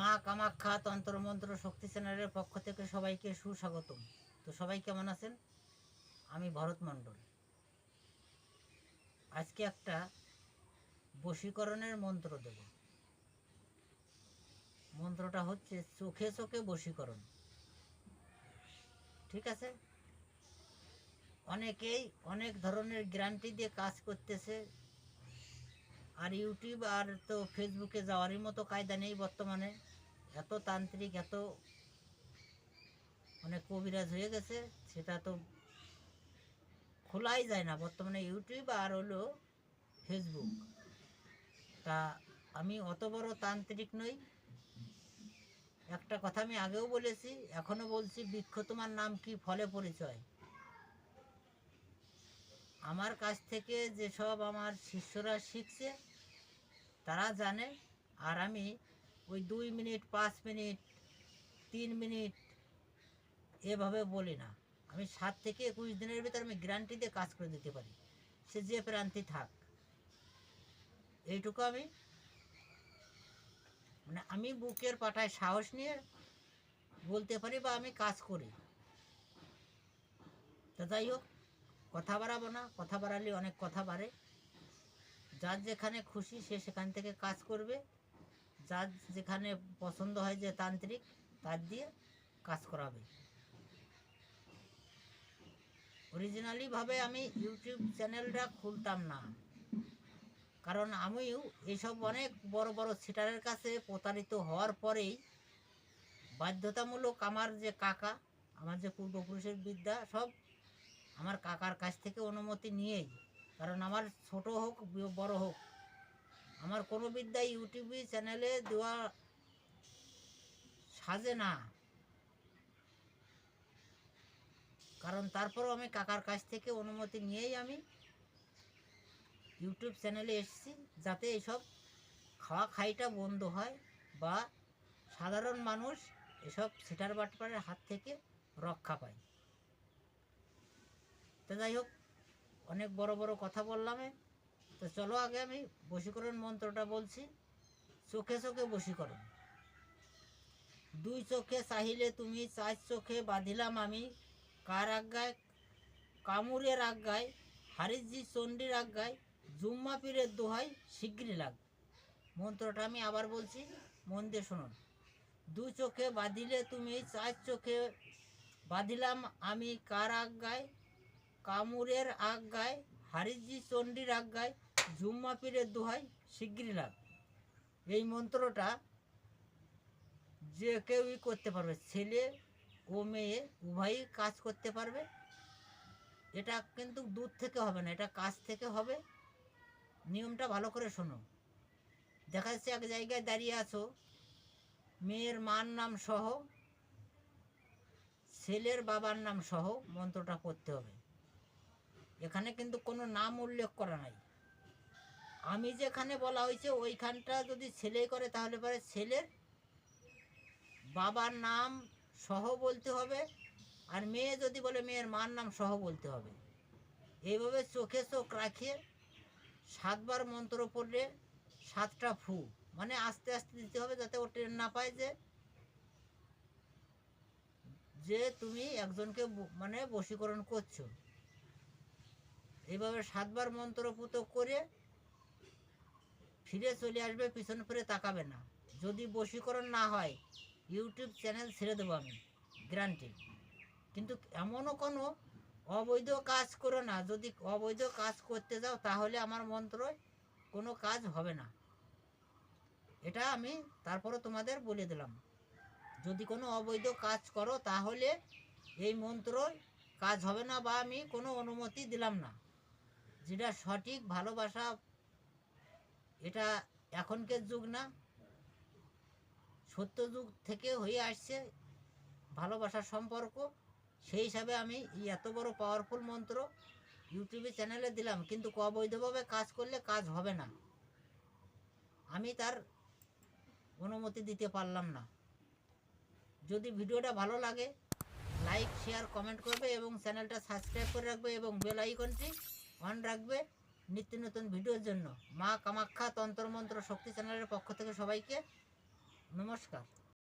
মা কামাখ্যা তন্ত্রমন্ত্র শক্তি চ্যানেলের পক্ষ থেকে সবাইকে সুস্বাগতম। তো সবাই কেমন আছেন? আমি ভরত মণ্ডল। আজকে একটা বশীকরণের মন্ত্র দেব। মন্ত্রটা হচ্ছে চোখে চোখে বশীকরণ। ঠিক আছে? অনেকেই অনেক ধরনের গ্যারান্টি দিয়ে কাজ করতেছে, আর ইউটিউব আর তো ফেসবুকে যাওয়ারই মতো কায়দা নেই বর্তমানে। এত তান্ত্রিক, এত কবিরাজ হয়ে গেছে, সেটা তো খোলাই যায় না বর্তমানে ইউটিউব আর হলো ফেসবুক। তা আমি অত বড় তান্ত্রিক নই। একটা কথা আমি আগেও বলেছি, এখনো বলছি, বৃক্ষ তোমার নাম কি ফলে পরিচয়। আমার কাছ থেকে যেসব আমার শিষ্যরা শিখছে তারা জানে। আর আমি ওই 2 মিনিট, 5 মিনিট, 3 মিনিট এভাবে বলি না। আমি 7 থেকে 21 দিনের ভিতরে আমি গ্যারান্টি দিয়ে কাজ করে দিতে পারি, সে যে প্রান্তি থাক। এইটুকু আমি বুকের পাটায় সাহস নিয়ে বলতে পারি, বা আমি কাজ করি। তো যাই হোক, কথা বাড়াবো না, কথা বাড়ালে অনেক কথা বাড়ে। যার যেখানে খুশি সে সেখান থেকে কাজ করবে, যার যেখানে পছন্দ হয় যে তান্ত্রিক, তার দিয়ে কাজ করাবে। অরিজিনালিভাবে আমি ইউটিউব চ্যানেলটা খুলতাম না, কারণ আমিও এইসব অনেক বড় বড় সিটারের কাছে প্রতারিত হওয়ার পরেই বাধ্যতামূলক আমার যে কাকা, আমার যে পূর্বপুরুষের বিদ্যা সব আমার কাকার কাছ থেকে অনুমতি নিয়েই, কারণ আমার ছোট হোক বড় হোক, আমার কোনো বিদ্যা ইউটিউবে চ্যানেলে দেওয়া সাজে না। কারণ তারপরও আমি কাকার কাছ থেকে অনুমতি নিয়েই আমি ইউটিউব চ্যানেলে এসেছি, যাতে এইসব খাওয়া খাইটা বন্ধ হয়, বা সাধারণ মানুষ এসব সিটার বাটপারের হাত থেকে রক্ষা পায়। তো যাই হোক, অনেক বড় বড় কথা বললাম। তো চলো আগে আমি বশীকরণ মন্ত্রটা বলছি। চোখে চোখে বশীকরণ। 2 চোখে চাহিলে তুমি, 4 চোখে বাঁধিলাম আমি, কার আজ্ঞায়? কামুরের আজ্ঞায়, হারিজি চণ্ডীর আজ্ঞায়, জুম্মা পীরের দোহাই, শিগগিরি লাগ। মন্ত্রটা আমি আবার বলছি, মন দিয়ে শুনুন। 2 চোখে বাঁধিলে তুমি, 4 চোখে বাঁধিলাম আমি, কার আজ্ঞায়? কামুরের আজ্ঞায়, হারিজি চণ্ডীর আজ্ঞায়, জুম্মা পীরের দোহাই, শিগগিরি লাগ। এই মন্ত্রটা যে কেউই করতে পারবে, ছেলে ও মেয়ে উভয়ই কাজ করতে পারবে। এটা কিন্তু দূর থেকে হবে না, এটা কাজ থেকে হবে। নিয়মটা ভালো করে শোনো। দেখা যাচ্ছে এক জায়গায় দাঁড়িয়ে আছো, মেয়ের মার নাম সহ, ছেলের বাবার নাম সহ মন্ত্রটা পড়তে হবে। এখানে কিন্তু কোনো নাম উল্লেখ করা নাই। আমি যেখানে বলা হয়েছে ওইখানটা যদি ছেলে করে, তাহলে পরে ছেলের বাবার নাম সহ বলতে হবে, আর মেয়ে যদি বলে মেয়ের মার নাম সহ বলতে হবে। এইভাবে চোখে চোখ রাখিয়ে 7 বার মন্ত্র পড়লে 7টা ফু, আস্তে আস্তে দিতে হবে, যাতে ও টের না পায় যে যে তুমি একজনকে বশীকরণ করছো। এইভাবে 7 বার মন্ত্র পুত করে ফিরে চলে আসবে, পিছন ফিরে তাকাবে না। যদি বশীকরণ না হয়, ইউটিউব চ্যানেল ছেড়ে দেবো আমি, গ্যারান্টি। কিন্তু এমনও কোনো অবৈধ কাজ করো না। যদি অবৈধ কাজ করতে যাও, তাহলে আমার মন্ত্রয় কোনো কাজ হবে না। এটা আমি তারপরে তোমাদের বলে দিলাম। যদি কোনো অবৈধ কাজ করো, তাহলে এই মন্ত্রয় কাজ হবে না, বা আমি কোনো অনুমতি দিলাম না। যেটা সঠিক ভালোবাসা, এটা এখনকার যুগ না, সত্য যুগ থেকে হয়ে আসছে ভালোবাসার সম্পর্ক। সেই হিসাবে আমি এত বড় পাওয়ারফুল মন্ত্র ইউটিউবে চ্যানেলে দিলাম, কিন্তু অবৈধভাবে কাজ করলে কাজ হবে না। আমি তার অনুমতি দিতে পারলাম না। যদি ভিডিওটা ভালো লাগে, লাইক, শেয়ার, কমেন্ট করবে, এবং চ্যানেলটা সাবস্ক্রাইব করে রাখবে, এবং বেল আইকনটি অন রাখবে নিত্য নতুন ভিডিওর জন্য। মা কামাখ্যা তন্ত্রমন্ত্র শক্তি চ্যানেলের পক্ষ থেকে সবাইকে নমস্কার।